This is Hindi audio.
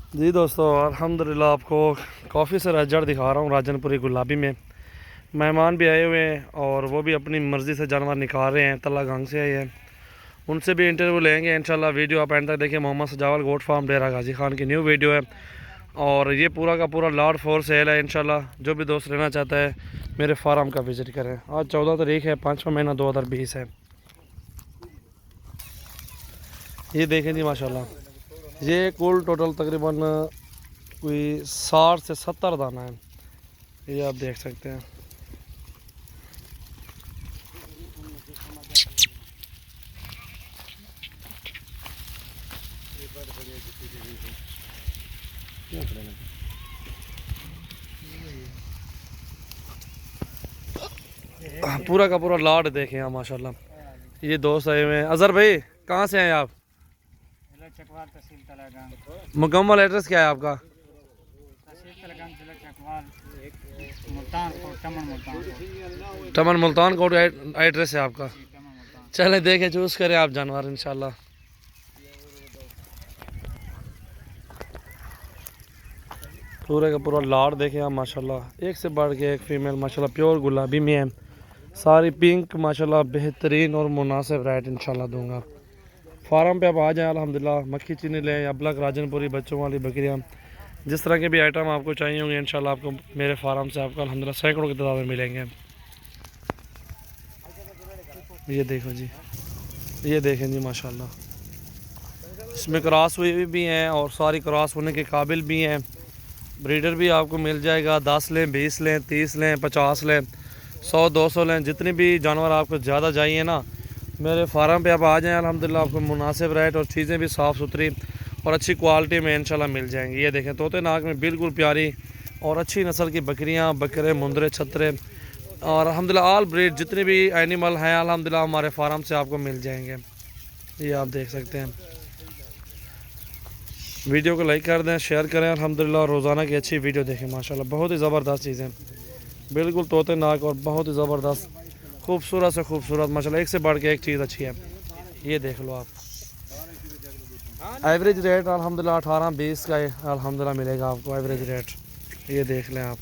जी दोस्तों, अल्हम्दुलिल्लाह आपको काफ़ी से रजड़ दिखा रहा हूँ राजनपुरी गुलाबी में। मेहमान भी आए हुए हैं और वो भी अपनी मर्ज़ी से जानवर निकाल रहे हैं। तल्ला गांग से आए हैं, उनसे भी इंटरव्यू लेंगे इंशाल्लाह। वीडियो आप एंड तक देखिए। मोहम्मद सजावल गोट फार्म डेरा गाजी खान की न्यू वीडियो है और ये पूरा का पूरा लॉट फॉर सेल है। इंशाल्लाह जो भी दोस्त लेना चाहता है मेरे फार्म का विज़िट करें। आज 14 तारीख है, 5वां महीना 2020 है। ये देखें जी माशाल्लाह, ये कुल टोटल तकरीबन कोई 60 से 70 दाना है। ये आप देख सकते हैं। पूरा का पूरा लाड देखें आप माशाल्लाह। ये दोस्त आए हुए हैं। अजहर भाई कहाँ से हैं आप? चकवाल तहसील तलागांग। मुकम्मल एड्रेस क्या है आपका? तहसील तलागांग जिला चकवाल मुल्तान कोट टमन मुल्तान कोट। टमन मुल्तान कोट एड्रेस है आपका। टमन मुल्तान। चलें देखें, चूज़ करें आप जानवर इंशाल्लाह। पूरे का पूरा लाड देखें आप माशाल्लाह। एक से बढ़ के एक फीमेल माशाल्लाह प्योर गुलाबी में है। सारी पिंक माशाल्लाह बेहतरीन और मुनासिब रेट इंशाल्लाह दूंगा। फार्म पे आप आ जाएं अल्हम्दुलिल्लाह। मक्खी चीनी लें या ब्लैक राजनपुरी बच्चों वाली बकरियां, जिस तरह के भी आइटम आपको चाहिए होंगे इंशाल्लाह आपको मेरे फार्म से आपको अल्हम्दुलिल्लाह सैकड़ों की तादाद में मिलेंगे। ये देखो जी, ये देखें जी माशाल्लाह। इसमें क्रॉस हुई भी हैं और सारी क्रॉस होने के काबिल भी हैं। ब्रीडर भी आपको मिल जाएगा। 10 लें, 20 लें, 30 लें, 50 लें, 100, 200 लें, जितने भी जानवर आपको ज़्यादा चाहिए ना मेरे फार्म पे आप आ जाएं। अल्हम्दुलिल्लाह आपको मुनासिब रेट और चीज़ें भी साफ़ सुथरी और अच्छी क्वालिटी में इंशाल्लाह मिल जाएंगी। ये देखें तोते नाक में बिल्कुल प्यारी और अच्छी नस्ल की बकरियां, बकरे, मुंदरे, छतरे और अल्हम्दुलिल्लाह ऑल ब्रीड जितने भी एनिमल हैं अल्हम्दुलिल्लाह हमारे फार्म से आपको मिल जाएंगे। ये आप देख सकते हैं। वीडियो को लाइक कर दें, शेयर करें। अल्हम्दुलिल्लाह रोज़ाना की अच्छी वीडियो देखें माशाल्लाह। बहुत ही ज़बरदस्त चीज़ें, बिल्कुल तोते नाक और बहुत ही ज़बरदस्त खूबसूरत से खूबसूरत माशाल्लाह। एक से बढ़ के एक चीज़ अच्छी है। ये देख लो आप। एवरेज रेट अल्हम्दुलिल्लाह 18-20 का अल्हम्दुलिल्लाह मिलेगा आपको एवरेज रेट। ये देख लें आप।